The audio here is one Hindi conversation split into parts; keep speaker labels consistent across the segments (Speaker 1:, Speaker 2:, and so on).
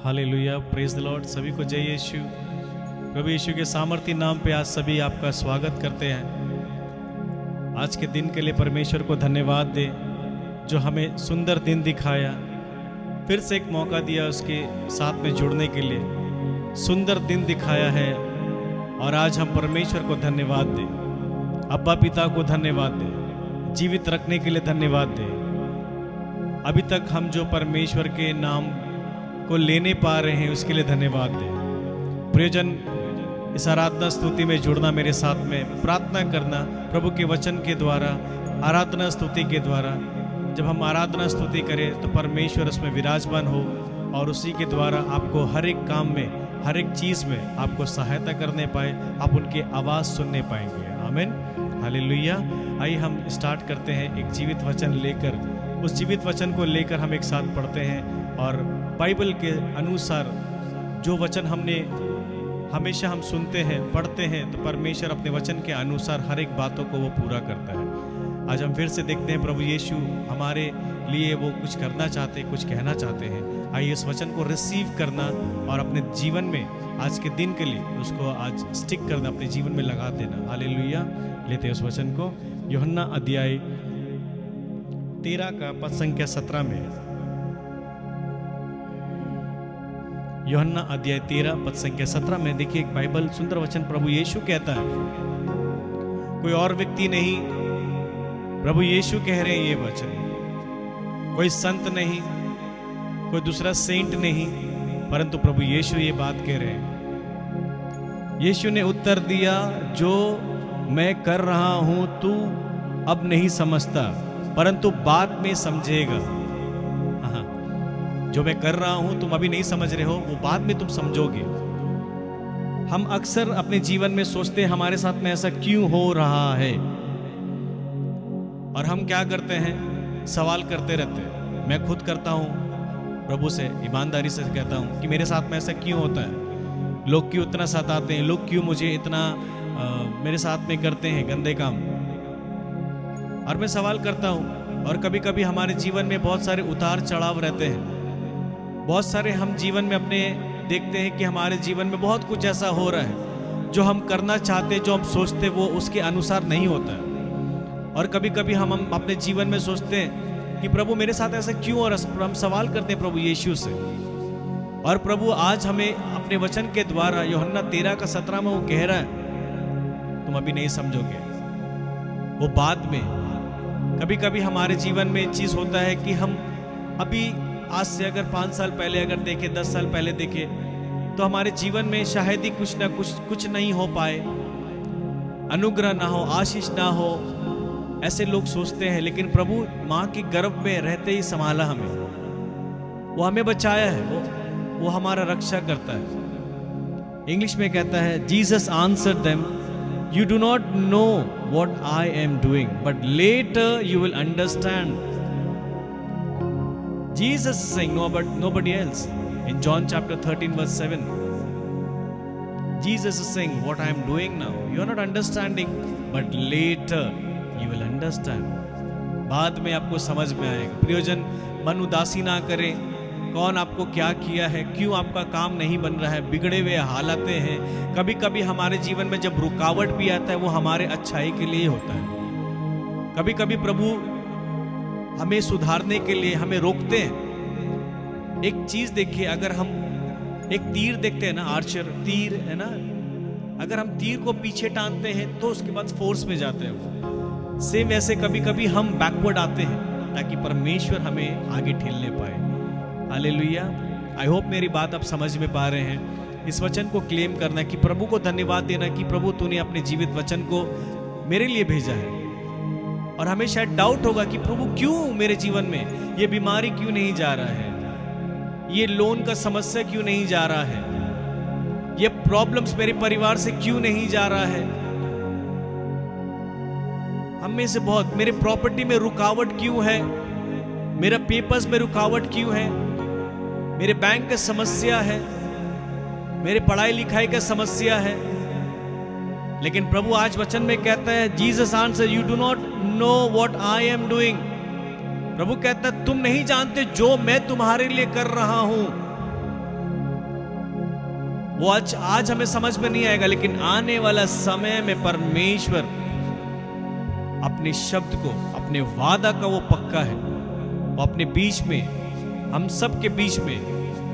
Speaker 1: Hallelujah, praise the Lord. सभी को जय यीशु। प्रभु यीशु के सामर्थी नाम पे आज सभी आपका स्वागत करते हैं। आज के दिन के लिए परमेश्वर को धन्यवाद दे जो हमें सुंदर दिन दिखाया, फिर से एक मौका दिया उसके साथ में जुड़ने के लिए। सुंदर दिन दिखाया है और आज हम परमेश्वर को धन्यवाद दें, अब्बा पिता को धन्यवाद दें, जीवित रखने के लिए धन्यवाद दें। अभी तक हम जो परमेश्वर के नाम को लेने पा रहे हैं उसके लिए धन्यवाद दें। प्रियजन, इस आराधना स्तुति में जुड़ना, मेरे साथ में प्रार्थना करना प्रभु के वचन के द्वारा, आराधना स्तुति के द्वारा। जब हम आराधना स्तुति करें तो परमेश्वर उसमें विराजमान हो और उसी के द्वारा आपको हर एक काम में, हर एक चीज़ में आपको सहायता करने पाए, आप उनकी आवाज़ सुनने पाएंगे। आमीन, हालेलुया। आइए हम स्टार्ट करते हैं एक जीवित वचन लेकर। उस जीवित वचन को लेकर हम एक साथ पढ़ते हैं और बाइबल के अनुसार जो वचन हमने हमेशा हम सुनते हैं, पढ़ते हैं, तो परमेश्वर अपने वचन के अनुसार हर एक बातों को वो पूरा करता है। आज हम फिर से देखते हैं प्रभु यीशु हमारे लिए वो कुछ करना चाहते हैं, कुछ कहना चाहते हैं। आइए इस वचन को रिसीव करना और अपने जीवन में आज के दिन के लिए उसको आज स्टिक करना, अपने जीवन में लगा देना। हालेलुया। लेते हैं उस वचन को यूहन्ना अध्याय 13 का पद संख्या 17 में। यूहन्ना अध्याय 13 पद संख्या 17 में देखिए एक बाइबल सुंदर वचन प्रभु यीशु कहता है, कोई और व्यक्ति नहीं, प्रभु यीशु कह रहे हैं ये वचन। कोई संत नहीं, कोई दूसरा सेंट नहीं, परंतु प्रभु यीशु ये बात कह रहे हैं। यीशु ने उत्तर दिया, जो मैं कर रहा हूं तू अब नहीं समझता, परंतु बाद में समझेगा। जो मैं कर रहा हूं तुम अभी नहीं समझ रहे हो, वो बाद में तुम समझोगे। हम अक्सर अपने जीवन में सोचते हैं हमारे साथ में ऐसा क्यों हो रहा है, और हम क्या करते हैं, सवाल करते रहते हैं। मैं खुद करता हूं, प्रभु से ईमानदारी से कहता हूं कि मेरे साथ में ऐसा क्यों होता है, लोग क्यों इतना सताते हैं, लोग क्यों मुझे इतना मेरे साथ में करते हैं गंदे काम। और मैं सवाल करता हूं। और कभी कभी हमारे जीवन में बहुत सारे उतार चढ़ाव रहते हैं। बहुत सारे हम जीवन में अपने देखते हैं कि हमारे जीवन में बहुत कुछ ऐसा हो रहा है जो हम करना चाहते, जो हम सोचते वो उसके अनुसार नहीं होता है। और कभी कभी हम अपने जीवन में सोचते हैं कि प्रभु मेरे साथ ऐसा क्यों, और हम सवाल करते हैं प्रभु यीशु से। और प्रभु आज हमें अपने वचन के द्वारा यूहन्ना 13 का 17 में वो कह रहा है, तुम अभी नहीं समझोगे, वो बाद में। कभी कभी हमारे जीवन में चीज़ होता है कि हम अभी आज से अगर 5 साल पहले अगर देखें, 10 साल पहले देखें, तो हमारे जीवन में शायद ही कुछ ना कुछ नहीं हो पाए, अनुग्रह ना हो, आशीष ना हो, ऐसे लोग सोचते हैं। लेकिन प्रभु माँ के गर्भ में रहते ही संभाला हमें, वो हमें बचाया है, वो हमारा रक्षा करता है। इंग्लिश में कहता है, Jesus answered them, you do not know what I am doing, but later you will understand. Jesus is saying, no, but nobody else. In John chapter 13 verse 7, Jesus is saying, what I am doing now, you are not understanding, but later you will understand. बाद में आपको समझ में आएगा। प्रियजन, मन उदासी ना करें। कौन आपको क्या किया है, क्यों आपका काम नहीं बन रहा है, बिगड़े हुए हालातें हैं। कभी कभी हमारे जीवन में जब रुकावट भी आता है वो हमारे अच्छाई के लिए होता है। कभी कभी प्रभु हमें सुधारने के लिए हमें रोकते हैं। एक चीज देखिए, अगर हम एक तीर देखते हैं ना, आर्चर तीर है ना, अगर हम तीर को पीछे टानते हैं तो उसके बाद फोर्स में जाते हैं। सेम वैसे कभी कभी हम बैकवर्ड आते हैं ताकि परमेश्वर हमें आगे ठेलने पाए। हालेलुया। आई होप मेरी बात आप समझ में पा रहे हैं। इस वचन को क्लेम करना कि प्रभु को धन्यवाद देना कि प्रभु तूने अपने जीवित वचन को मेरे लिए भेजा है। और हमें शायद डाउट होगा कि प्रभु क्यों मेरे जीवन में ये बीमारी क्यों नहीं जा रहा है, ये लोन का समस्या क्यों नहीं जा रहा है, ये प्रॉब्लम्स मेरे परिवार से क्यों नहीं जा रहा है। हम में से बहुत, मेरे प्रॉपर्टी में रुकावट क्यों है, मेरा पेपर्स में रुकावट क्यों है, मेरे बैंक का समस्या है, मेरे पढ़ाई लिखाई का समस्या है। लेकिन प्रभु आज वचन में कहता है, Jesus answer, you do not know what I am doing. प्रभु कहता है तुम नहीं जानते जो मैं तुम्हारे लिए कर रहा हूं। वो आज हमें समझ में नहीं आएगा, लेकिन आने वाला समय में परमेश्वर अपने शब्द को, अपने वादा का वो पक्का है, वो अपने बीच में, हम सब के बीच में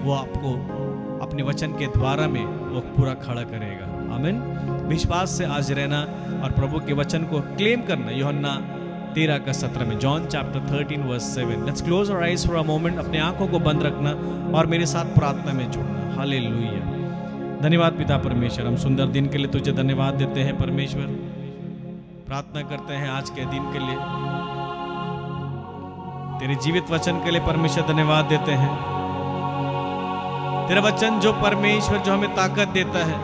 Speaker 1: वो आपको अपने वचन के द्वारा में वो पूरा खड़ा करेगा। आमीन। विश्वास से आज रहना और प्रभु के वचन को क्लेम करना। यूहन्ना 13:17 में, John chapter 13 verse 7। Let's close our eyes for a moment. अपने आंखों को बंद रखना और मेरे साथ प्रार्थना में जुड़ना। हालेलुया। धन्यवाद पिता परमेश्वर, हम सुंदर दिन के लिए तुझे धन्यवाद देते हैं परमेश्वर। प्रार्थना करते हैं आज के दिन के लिए, तेरे जीवित वचन के लिए परमेश्वर धन्यवाद देते हैं। तेरा वचन जो परमेश्वर जो हमें ताकत देता है,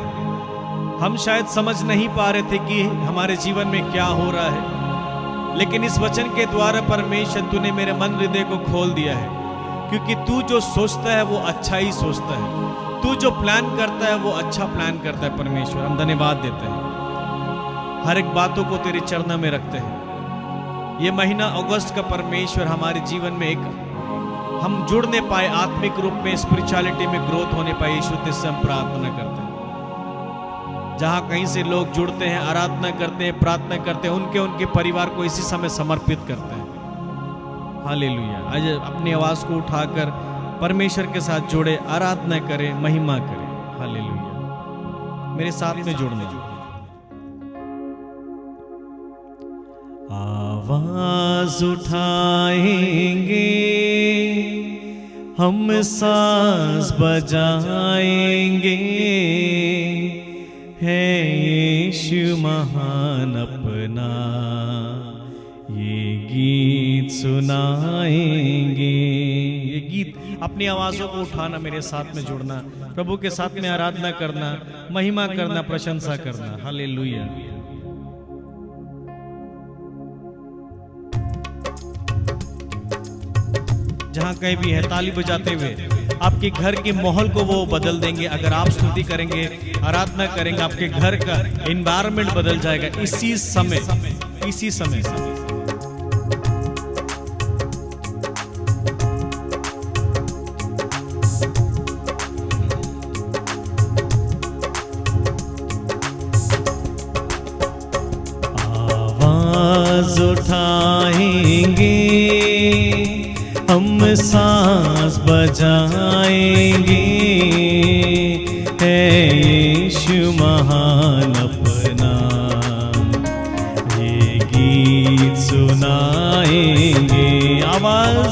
Speaker 1: हम शायद समझ नहीं पा रहे थे कि हमारे जीवन में क्या हो रहा है, लेकिन इस वचन के द्वारा परमेश्वर तूने मेरे मन हृदय को खोल दिया है, क्योंकि तू जो सोचता है वो अच्छा ही सोचता है, तू जो प्लान करता है वो अच्छा प्लान करता है। परमेश्वर हम धन्यवाद देते हैं, हर एक बातों को तेरे चरणों में रखते हैं। ये महीना अगस्त का परमेश्वर हमारे जीवन में एक हम जुड़ने पाए, आत्मिक रूप में स्पिरिचुअलिटी में ग्रोथ होने पाए। यीशु से हम प्रार्थना करते हैं, जहां कहीं से लोग जुड़ते हैं, आराधना करते हैं, प्रार्थना करते हैं, उनके परिवार को इसी समय समर्पित करते हैं। हालेलुया। आज अपनी आवाज को उठाकर परमेश्वर के साथ जुड़े, आराधना करें, महिमा करें। हालेलुया। मेरे साथ में जुड़ने। आवाज उठाएंगे हम, सांस बजाएंगे, है यीशु महान अपना, ये गीत सुनाएंगे। ये गीत, अपनी आवाजों को उठाना, मेरे साथ में जुड़ना, प्रभु के साथ में आराधना करना, महिमा करना, प्रशंसा करना। हालेलुया। जहां कहीं भी है, ताली बजाते हुए आपके घर के माहौल को वो बदल देंगे। अगर आप स्तुति करेंगे, आराधना करेंगे, आपके घर का एनवायरनमेंट बदल जाएगा इसी समय, इसी समय। आवाज उठाएंगे हम, सांस बजाएंगे, है यीशु महान अपना, ये गीत सुनाएंगे। आवाज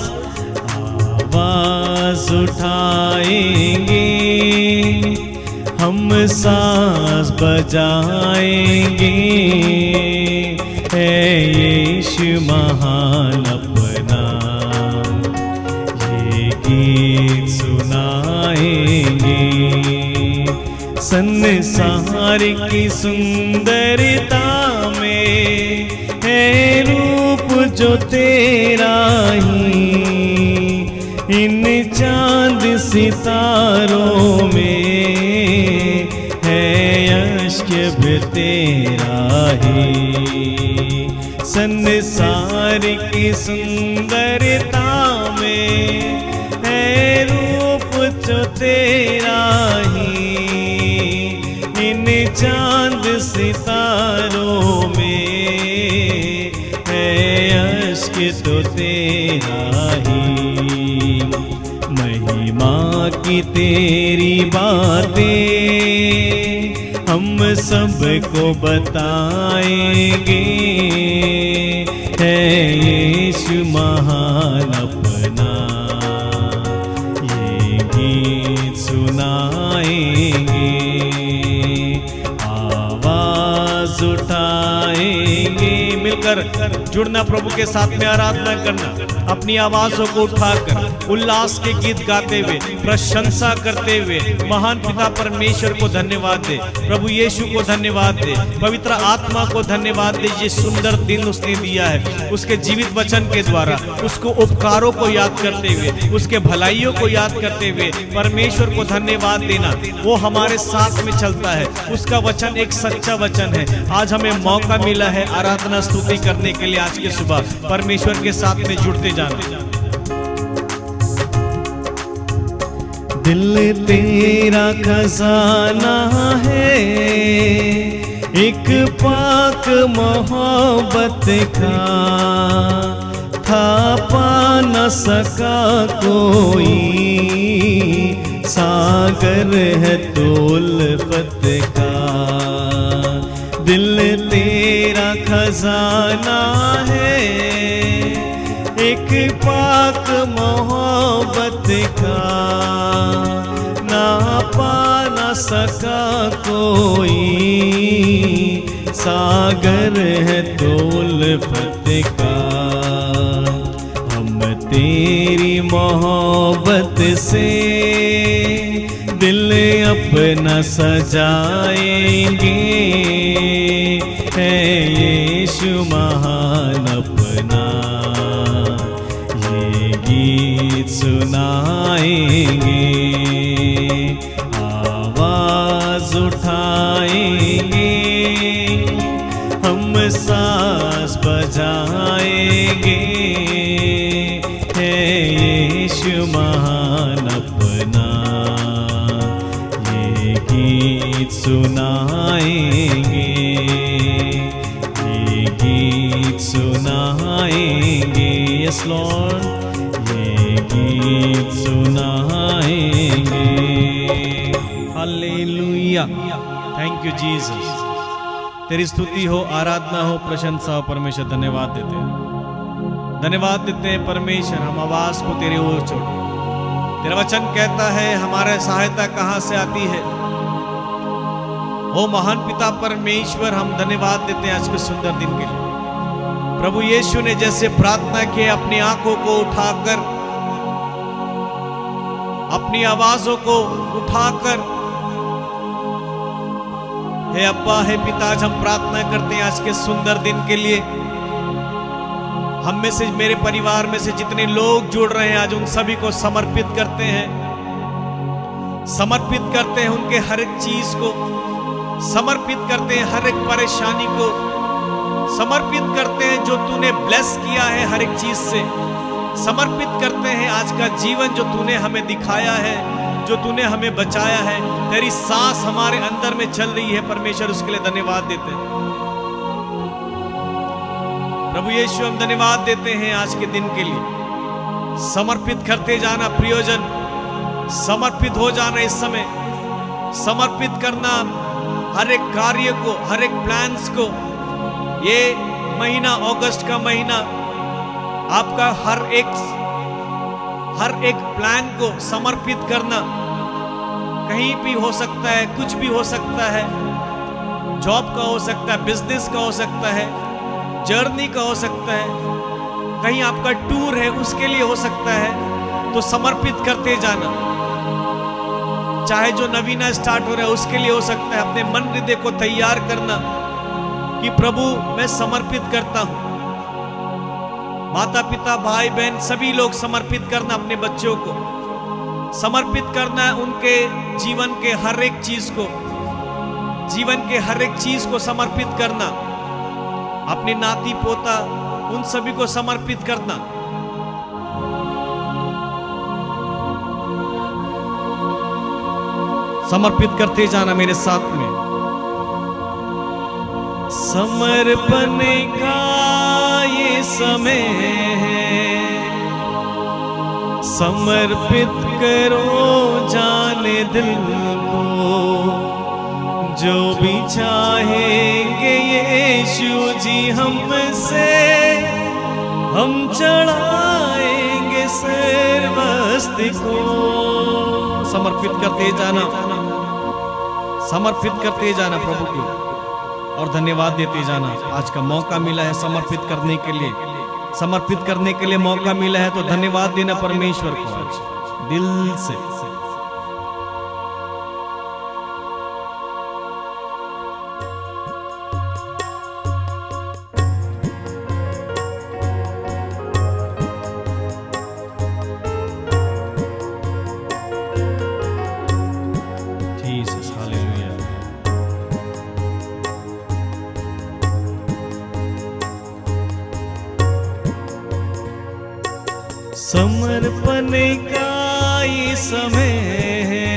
Speaker 1: उठाएंगे हम, सांस बजाएंगे, है यीशु महान अपना, गीत सुनाएंगे। संसार की सुंदरता में है रूप जो तेरा ही, इन चांद सितारों में है यश भी तेरा ही। संसार की सुंदरता में रूप जो तेरा ही, इन चांद सितारों में है अश्क तो तेरा ही। महिमा की तेरी बातें हम सबको बताएंगे, है यीशु महान अपना, गीत सुनाएंगे। आवाज उठाएंगे, मिलकर जुड़ना, प्रभु के साथ में आराधना करना, अपनी आवाजों को उठाकर उल्लास के गीत गाते हुए, प्रशंसा करते हुए महान पिता परमेश्वर को धन्यवाद दे, प्रभु यीशु को धन्यवाद दे, पवित्र आत्मा को धन्यवाद दे। ये सुंदर दिन उसने दिया है, उसके जीवित वचन के द्वारा, उसको उपकारों को याद करते हुए, उसके भलाइयों को याद करते हुए परमेश्वर को धन्यवाद देना। वो हमारे साथ में चलता है, उसका वचन एक सच्चा वचन है। आज हमें मौका मिला है आराधना स्तुति करने के लिए। आज के सुबह परमेश्वर के साथ में जुड़ते जाना। दिल तेरा खजाना है, एक पाक मोहब्बत का था पा न सका कोई, सागर है तो उल्फत का। दिल तेरा खजाना है, एक पाक मोहब्बत का ना पा न सका कोई, सागर है तो उल्फत का। हम तेरी मोहब्बत से दिल अपना सजाएंगे, है यीशु महान अपना ये गीत सुनाएंगे, आवाज उठाएंगे, हम सांस बजाएंगे, है यीशु महान अपना ये गीत सुनाएंगे, ये गीत सुनाएंगे। यस लॉर्ड, ये गीत सुनाएंगे। Hallelujah, thank you Jesus. तेरी स्तुति हो, आराधना हो, प्रशंसा हो परमेश्वर। धन्यवाद देते हैं, धन्यवाद देते हैं परमेश्वर। हम आवाज को तेरे ओर छोड़े। तेरा वचन कहता है हमारा सहायता कहां से आती है। ओ महान पिता परमेश्वर, हम धन्यवाद देते हैं आज के सुंदर दिन के लिए। प्रभु यीशु ने जैसे प्रार्थना की, अपनी आंखों को उठाकर, अपनी आवाजों को उठाकर, हे अब्बा, हे पिता, आज हम प्रार्थना करते हैं आज के सुंदर दिन के लिए। हम में से, मेरे परिवार में से जितने लोग जुड़ रहे हैं, आज उन सभी को समर्पित करते हैं, समर्पित करते हैं उनके हर एक चीज को, समर्पित करते हैं हर एक परेशानी को, समर्पित करते हैं जो तूने ब्लेस किया है हर एक चीज से, समर्पित करते हैं आज का जीवन जो तूने हमें दिखाया है, जो तूने हमें बचाया है। तेरी सांस हमारे अंदर में चल रही है परमेश्वर, उसके लिए धन्यवाद देते हैं। प्रभु यीशु, हम धन्यवाद देते हैं आज के दिन के लिए। समर्पित करते जाना प्रियोजन, समर्पित हो जाना इस समय, समर्पित करना हर एक कार्य को, हर एक प्लान्स को। ये महीना, अगस्त का महीना, आपका हर एक प्लान को समर्पित करना। कहीं भी हो सकता है, कुछ भी हो सकता है, जॉब का हो सकता है, बिजनेस का हो सकता है, जर्नी का हो सकता है, कहीं आपका टूर है उसके लिए हो सकता है। तो समर्पित करते जाना। चाहे जो नवीना स्टार्ट हो रहा है उसके लिए हो सकता है। अपने मन हृदय को तैयार करना कि प्रभु मैं समर्पित करता हूं। माता पिता, भाई बहन, सभी लोग समर्पित करना, अपने बच्चों को समर्पित करना है, उनके जीवन के हर एक चीज को, जीवन के हर एक चीज को समर्पित करना, अपने नाती पोता उन सभी को समर्पित करना। समर्पित करते जाना मेरे साथ में। समर्पण का ये समय है, समर्पित करो जाने दिल को, जो भी चाहेंगे यीशु जी हमसे, हम चढ़ाएंगे सर्वस्ति को। समर्पित करते जाना, समर्पित करते जाना प्रभु को, और धन्यवाद देते जाना। आज का मौका मिला है समर्पित करने के लिए, समर्पित करने के लिए मौका मिला है, तो धन्यवाद देना परमेश्वर को आज दिल से। समर्पण का ये समय है,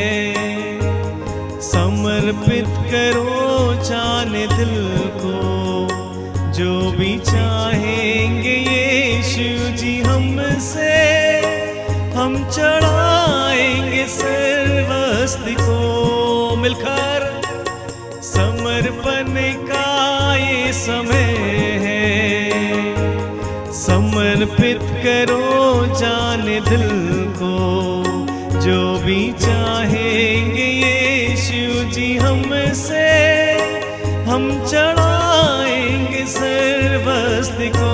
Speaker 1: समर्पित करो जाने दिल को, जो भी चाहेंगे यीशु जी हमसे, हम चढ़ाएंगे सर्वस्ति को। मिलकर समर्पण का ये समय है, समर्पित करो जाने दिल को, जो भी चाहेंगे यीशु जी हमसे, हम चढ़ाएंगे सर्वस्ति को।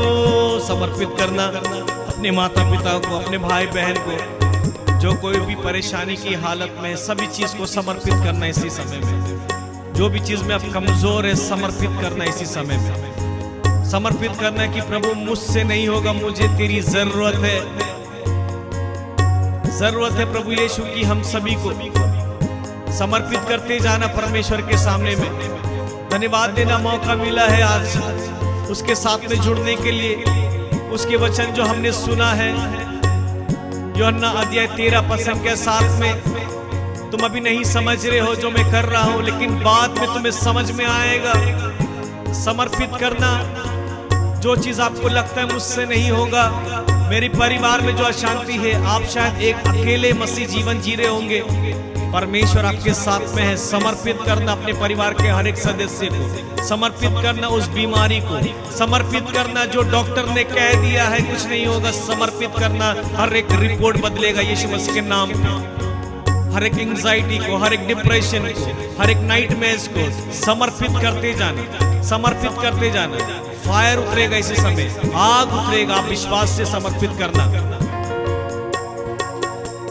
Speaker 1: समर्पित करना अपने माता पिता को, अपने भाई बहन को, जो कोई भी परेशानी की हालत में, सभी चीज को समर्पित करना इसी समय में। जो भी चीज में आप कमजोर है, समर्पित करना इसी समय में। समर्पित करना कि प्रभु मुझसे नहीं होगा, मुझे तेरी जरूरत है। जरूरत है प्रभु यीशु की हम सभी को। समर्पित करते जाना परमेश्वर के सामने में। धन्यवाद देना मौका मिला है आज उसके साथ में जुड़ने के लिए। उसके वचन जो हमने सुना है यूहन्ना अध्याय 13 के साथ में, तुम अभी नहीं समझ रहे हो जो मैं कर रहा हूं, लेकिन बाद में तुम्हें समझ में आएगा। समर्पित करना, जो चीज आपको लगता है मुझसे नहीं होगा, मेरे परिवार में जो अशांति है, आप शायद एक अकेले मसीह जीवन जी रहे होंगे, परमेश्वर आपके साथ में है। समर्पित करना अपने परिवार के हर एक सदस्य को, समर्पित करना उस बीमारी को, समर्पित करना जो डॉक्टर ने कह दिया है कुछ नहीं होगा, समर्पित करना हर एक रिपोर्ट बदलेगा यीशु मसीह के नाम पे। हर एक एंजाइटी को, हर एक डिप्रेशन को, हर एक नाइटमेयर्स को समर्पित करते जाना, समर्पित करते जाना। फायर उतरेगा इसी समय, आग उतरेगा, आप विश्वास से समर्पित करना।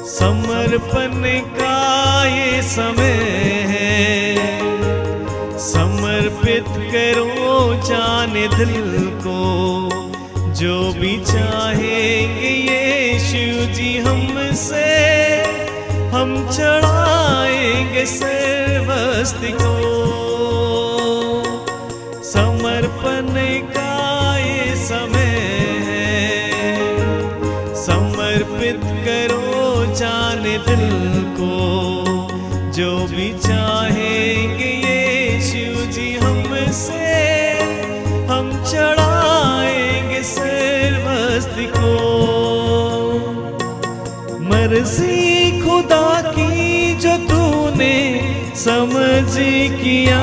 Speaker 1: समर्पण का ये समय है, समर्पित करो जाने दिल को, जो भी चाहेंगे यीशु जी हमसे, हम चढ़ाएंगे सर्वस्ति को। समर्पण का ये समय है, समर्पित करो जाने दिल को, जो भी चाहेंगे यीशु जी हमसे, हम चढ़ाएंगे सर्वस्ति को। मर्जी खुदा की जो तूने समझ किया,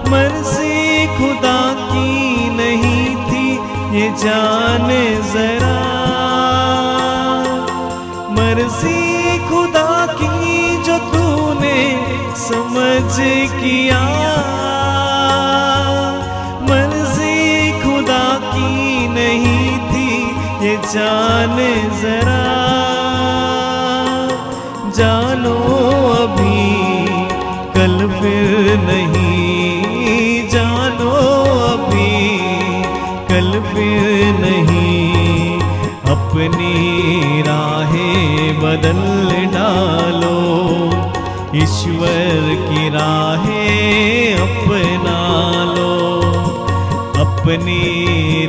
Speaker 1: मर्जी खुदा की नहीं थी ये जान जरा, मर्जी खुदा की जो तूने समझ किया, मर्जी खुदा की नहीं थी ये जान जरा। जानो अभी कल फिर नहीं, जानो अभी कल फिर नहीं, अपनी राहें बदल डालो, ईश्वर की राहें अपना लो, अपनी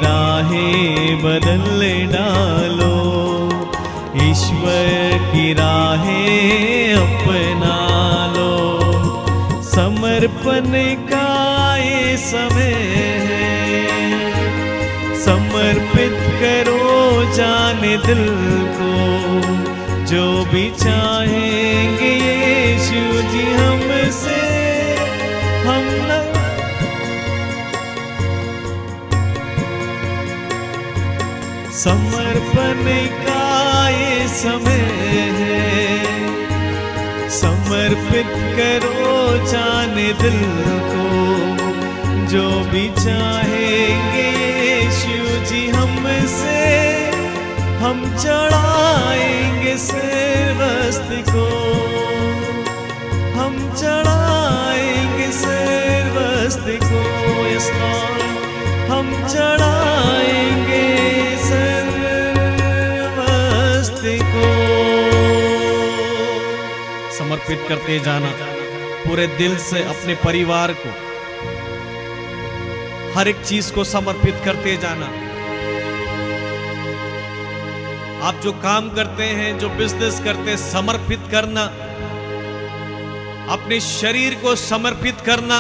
Speaker 1: राहें बदल डालो, ईश्वर की राहें अपना लो। समर्पण का ये समय है, समर्पित करो जाने दिल को, जो भी चाहेंगे यीशु जी हमसे, हम न समर्पण का ये समय है, समर्पित करो जाने दिल को, जो भी चाहेंगे यीशु जी हमसे, हम चढ़ाएंगे सर्वस्ति को, हम चढ़ाएंगे सर्वस्ति को। यस लॉर्ड, हम चढ़ाएंगे सर्वस्ति को। समर्पित करते जाना पूरे दिल से, अपने परिवार को, हर एक चीज को समर्पित करते जाना। आप जो काम करते हैं, जो बिजनेस करते हैं, समर्पित करना, अपने शरीर को समर्पित करना,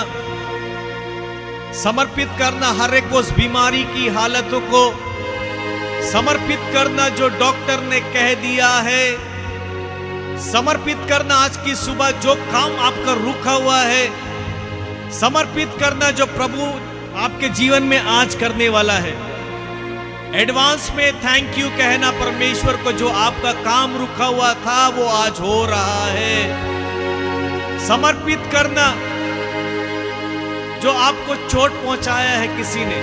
Speaker 1: समर्पित करना हर एक उस बीमारी की हालतों को समर्पित करना जो डॉक्टर ने कह दिया है, समर्पित करना आज की सुबह जो काम आपका रुका हुआ है, समर्पित करना जो प्रभु आपके जीवन में आज करने वाला है। एडवांस में थैंक यू कहना परमेश्वर को, जो आपका काम रुका हुआ था वो आज हो रहा है। समर्पित करना जो आपको चोट पहुंचाया है किसी ने,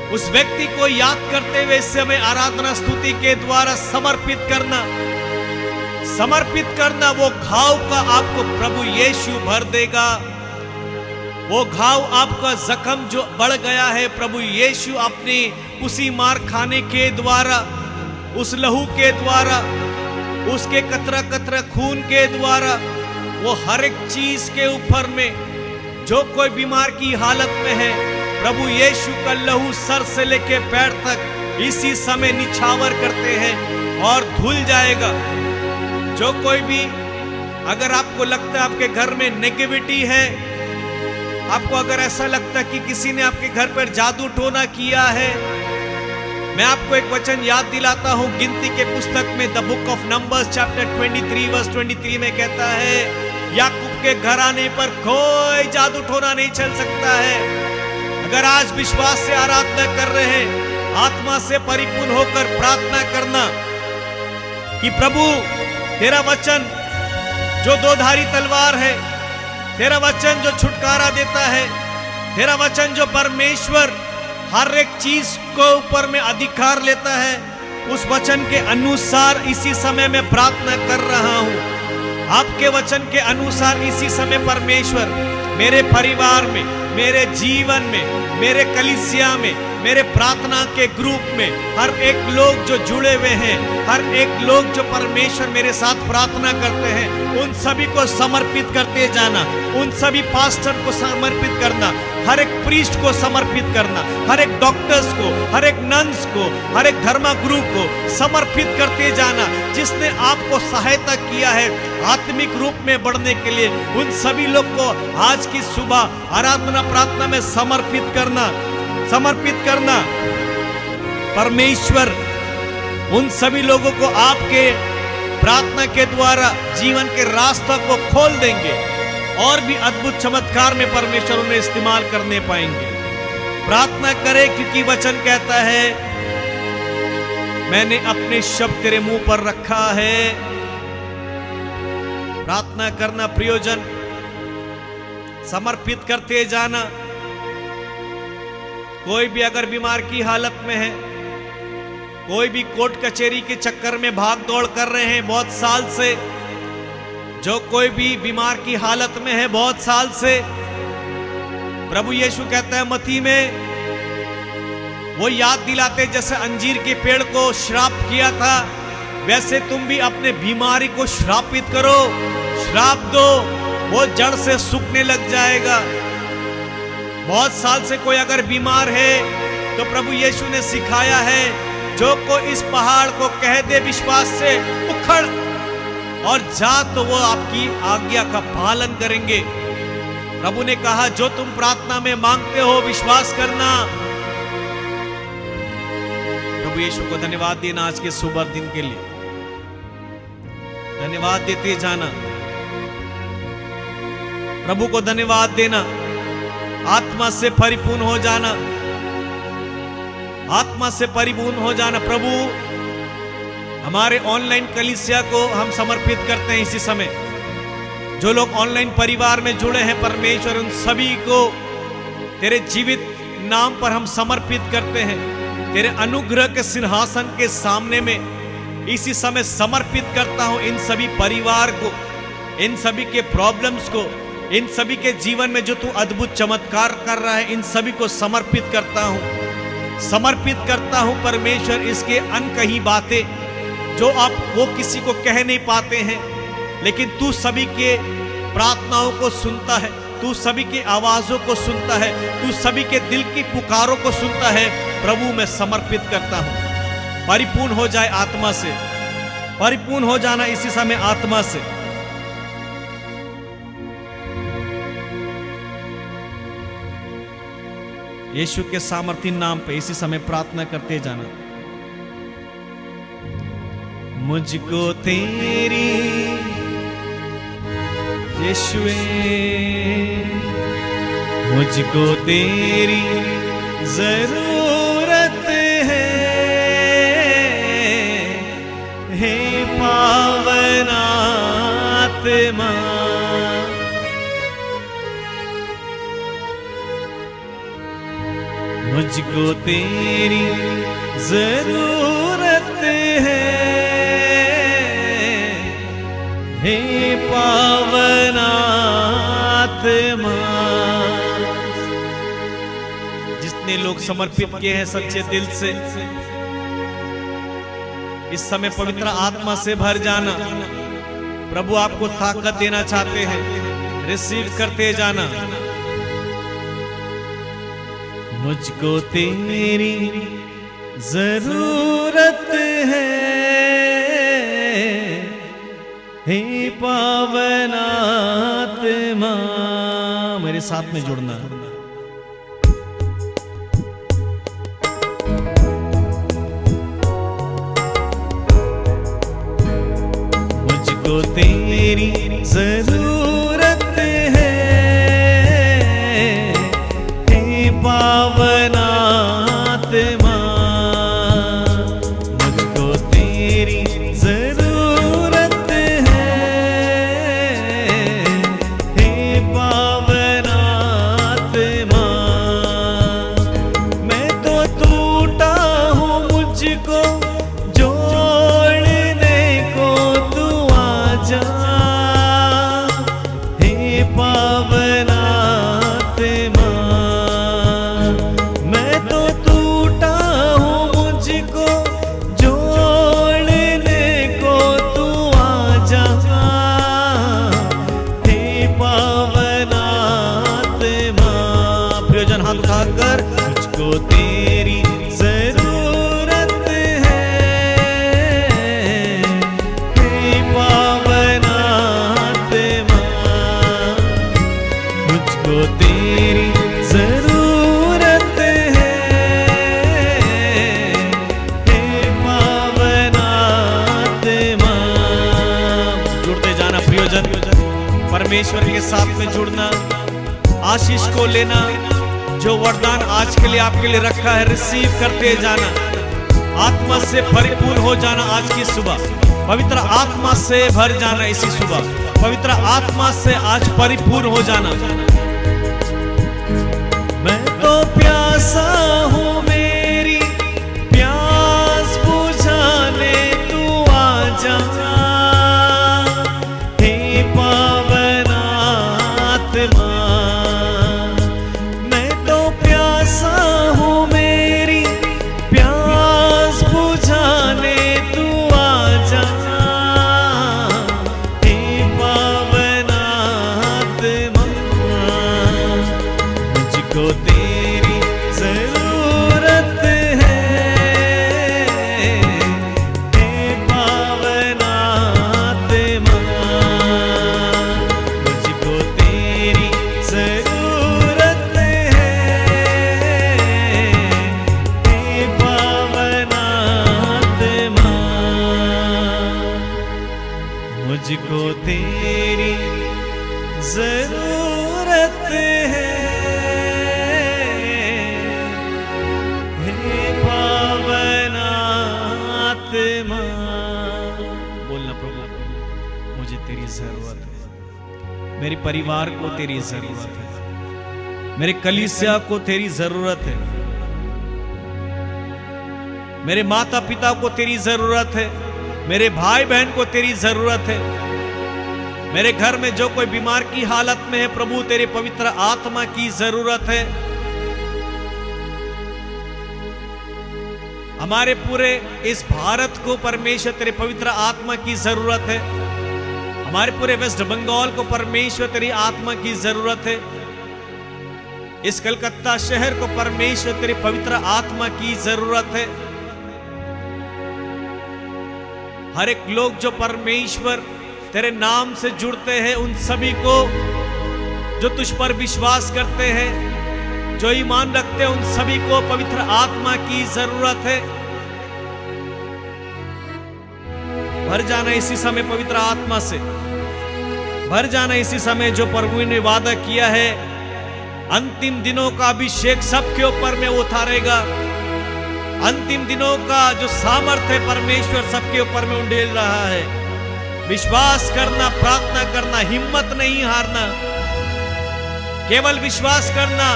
Speaker 1: उस व्यक्ति को याद करते हुए इस समय आराधना स्तुति के द्वारा समर्पित करना, समर्पित करना। वो घाव का आपको प्रभु यीशु भर देगा। वो घाव आपका जख्म जो बढ़ गया है, प्रभु यीशु अपनी उसी मार खाने के द्वारा, उस लहू के द्वारा, उसके कतरा कतरा खून के द्वारा, वो हर एक चीज के ऊपर में जो कोई बीमार की हालत में है, प्रभु यीशु का लहू सर से लेके पैर तक इसी समय निछावर करते हैं और धुल जाएगा। जो कोई भी, अगर आपको लगता है आपके घर में नेगेटिविटी है, आपको अगर ऐसा लगता है कि किसी ने आपके घर पर जादू टोना किया है, मैं आपको एक वचन याद दिलाता हूं। गिनती के पुस्तक में the book of Numbers chapter 23 verse 23 में कहता है, याकूब के घर आने पर कोई जादू टोना नहीं चल सकता है। अगर आज विश्वास से आराधना कर रहे हैं, आत्मा से परिपूर्ण होकर प्रार्थना करना कि प्रभु तेरा वचन जो दोधारी तलवार है, तेरा वचन जो छुटकारा देता है, तेरा वचन जो परमेश्वर हर एक चीज को ऊपर में अधिकार लेता है, उस वचन के अनुसार इसी समय में प्रार्थना कर रहा हूं। आपके वचन के अनुसार इसी समय परमेश्वर मेरे परिवार में, मेरे जीवन में, मेरे कलीसिया में, मेरे प्रार्थना के ग्रुप में हर एक लोग जो जुड़े हुए हैं, हर एक लोग जो परमेश्वर मेरे साथ प्रार्थना करते हैं, उन सभी को समर्पित करते जाना, उन सभी पास्टर को समर्पित करना, हर एक प्रीस्ट को समर्पित करना, हर एक डॉक्टर्स को, हर एक नन्स को, हर एक धर्म गुरु को समर्पित करते जाना, जिसने आपको सहायता किया है आत्मिक रूप में बढ़ने के लिए। उन सभी लोग को आज की सुबह आराधना प्रार्थना में समर्पित करना, समर्पित करना। परमेश्वर उन सभी लोगों को आपके प्रार्थना के द्वारा जीवन के रास्ता को खोल देंगे और भी अद्भुत चमत्कार में परमेश्वर उन्हें इस्तेमाल करने पाएंगे। प्रार्थना करें, क्योंकि वचन कहता है, मैंने अपने शब्द तेरे मुंह पर रखा है। प्रार्थना करना प्रयोजन, समर्पित करते जाना। कोई भी अगर बीमार की हालत में है, कोई भी कोर्ट कचहरी के चक्कर में भाग दौड़ कर रहे हैं बहुत साल से, जो कोई भी बीमार की हालत में है बहुत साल से, प्रभु यीशु कहता है मत्ती में, वो याद दिलाते जैसे अंजीर के पेड़ को श्राप किया था, वैसे तुम भी अपने बीमारी को श्रापित करो, श्राप दो, वो जड़ से सूखने लग जाएगा। बहुत साल से कोई अगर बीमार है तो प्रभु यीशु ने सिखाया है, जो कोई इस पहाड़ को कह दे विश्वास से उखड़ और जा, तो वो आपकी आज्ञा का पालन करेंगे। प्रभु ने कहा, जो तुम प्रार्थना में मांगते हो विश्वास करना। प्रभु यीशु को धन्यवाद देना आज के सुबह दिन के लिए, धन्यवाद देते जाना। प्रभु को धन्यवाद देना, आत्मा से परिपूर्ण हो जाना, आत्मा से परिपूर्ण हो जाना। प्रभु हमारे ऑनलाइन कलीसिया को हम समर्पित करते हैं इसी समय। जो लोग ऑनलाइन परिवार में जुड़े हैं परमेश्वर, उन सभी को तेरे जीवित नाम पर हम समर्पित करते हैं। तेरे अनुग्रह के सिंहासन के सामने में इसी समय समर्पित करता हूं इन सभी परिवार को, इन सभी के प्रॉब्लम्स को, इन सभी के जीवन में जो तू अद्भुत चमत्कार कर रहा है, इन सभी को समर्पित करता हूं, समर्पित करता हूं परमेश्वर। इसके अनकही बातें जो आप वो किसी को कह नहीं पाते हैं, लेकिन तू सभी के प्रार्थनाओं को सुनता है, तू सभी की आवाजों को सुनता है, तू सभी के दिल की पुकारों को सुनता है। प्रभु मैं समर्पित करता हूं परिपूर्ण हो जाए आत्मा से, परिपूर्ण हो जाना इसी समय आत्मा से। यीशु के सामर्थी नाम पे इसी समय प्रार्थना करते जाना। मुझको तेरी यीशुए, मुझको तेरी जरूरत है, हे पावन आत्मा। मुझको तेरी जरूरत है, हे पावन आत्मा। जितने लोग समर्पित किए हैं सच्चे दिल से, इस समय पवित्र आत्मा से भर जाना। प्रभु आपको ताकत देना चाहते हैं, रिसीव करते जाना। मुझको तेरी जरूरत है, हे पावन आत्मा। मेरे साथ में जुड़ना। मुझको तेरी जरूरत है, हे पावन आत्मा। मुझको तेरी जरूरत है, हे पावन आत्मा। मैं तो टूटा हूँ, मुझको जोड़ने को तू आजा, हे पावन आत्मा। मैं तो टूटा हूँ, मुझको जोड़ने को तू आजा, हे पावन आत्मा। प्रियजन हाथ उठाकर, मुझको तेरी जरूरत है, हे पावन आत्मा। मुझको तेरी जरूरत है, हे पावन आत्मा। जुड़ते जाना प्रियजन, परमेश्वर के साथ में जुड़ना, आशीष को लेना। जो वरदान आज के लिए आपके लिए रखा है, रिसीव करते जाना। आत्मा से परिपूर्ण हो जाना। आज की सुबह पवित्र आत्मा से भर जाना। इसी सुबह पवित्र आत्मा से आज परिपूर्ण हो जाना। मैं तो प्यासा हूँ, मेरी प्यास बुझाने तू आजा, हे पावन आत्मा। मैं तो प्यासा हूँ, मेरी प्यास बुझाने तू आजा, हे पावन आत्मा। मुझको तेरी जरूरत है, हे पावन आत्मा। मुझको तेरी जरूरत है, हे पावन आत्मा। मुझको तेरी जरूरत है, हे पावन आत्मा। बोलना प्रभु, मुझे तेरी जरूरत है। मेरे परिवार को तेरी जरूरत है, मेरे कलीसिया को तेरी जरूरत है, मेरे माता पिता को तेरी जरूरत है, मेरे भाई बहन को तेरी जरूरत है। मेरे घर में जो कोई बीमार की हालत में है, प्रभु तेरे पवित्र आत्मा की जरूरत है। हमारे पूरे इस भारत को परमेश्वर तेरे पवित्र आत्मा की जरूरत है। हमारे पूरे वेस्ट बंगाल को परमेश्वर तेरी आत्मा की जरूरत है। इस कलकत्ता शहर को परमेश्वर तेरी पवित्र आत्मा की जरूरत है। हर एक लोग जो परमेश्वर तेरे नाम से जुड़ते हैं, उन सभी को जो तुझ पर विश्वास करते हैं, जो ईमान रखते हैं, उन सभी को पवित्र आत्मा की जरूरत है। भर जाना इसी समय पवित्र आत्मा से, भर जाना इसी समय। जो प्रभु ने वादा किया है, अंतिम दिनों का अभिषेक सबके ऊपर में उतारेगा। अंतिम दिनों का जो सामर्थ्य है परमेश्वर सबके ऊपर में उंडेल रहा है। विश्वास करना, प्रार्थना करना, हिम्मत नहीं हारना, केवल विश्वास करना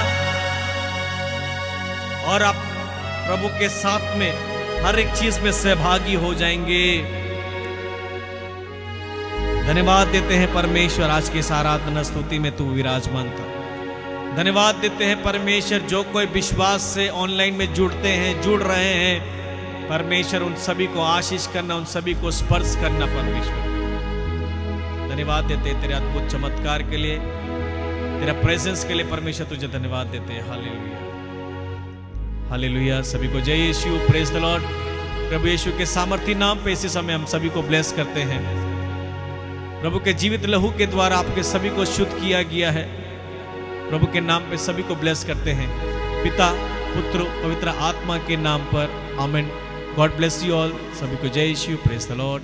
Speaker 1: और आप प्रभु के साथ में हर एक चीज में सहभागी हो जाएंगे। धन्यवाद देते हैं परमेश्वर, आज की इस आराधना स्तुति में तू विराजमान था। धन्यवाद देते हैं परमेश्वर, जो कोई विश्वास से ऑनलाइन में जुड़ते हैं, जुड़ रहे हैं, परमेश्वर उन सभी को आशीष करना, उन सभी को स्पर्श करना। परमेश्वर धन्यवाद देते हैं तेरे अद्भुत चमत्कार के लिए, तेरा प्रेजेंस के लिए। परमेश्वर तुझे धन्यवाद देते हैं। Hallelujah, hallelujah. सभी को जय यीशु, प्रेज द लॉर्ड। प्रभु यीशु के सामर्थी नाम पे इसी समय हम सभी को ब्लेस करते हैं। प्रभु के जीवित लहू के द्वारा आपके सभी को शुद्ध किया गया है। प्रभु के नाम पे सभी को ब्लेस करते हैं, पिता, पुत्र, पवित्र आत्मा के नाम पर। आमीन। God bless you all. सभी को जय यीशु, प्रेज द लॉर्ड।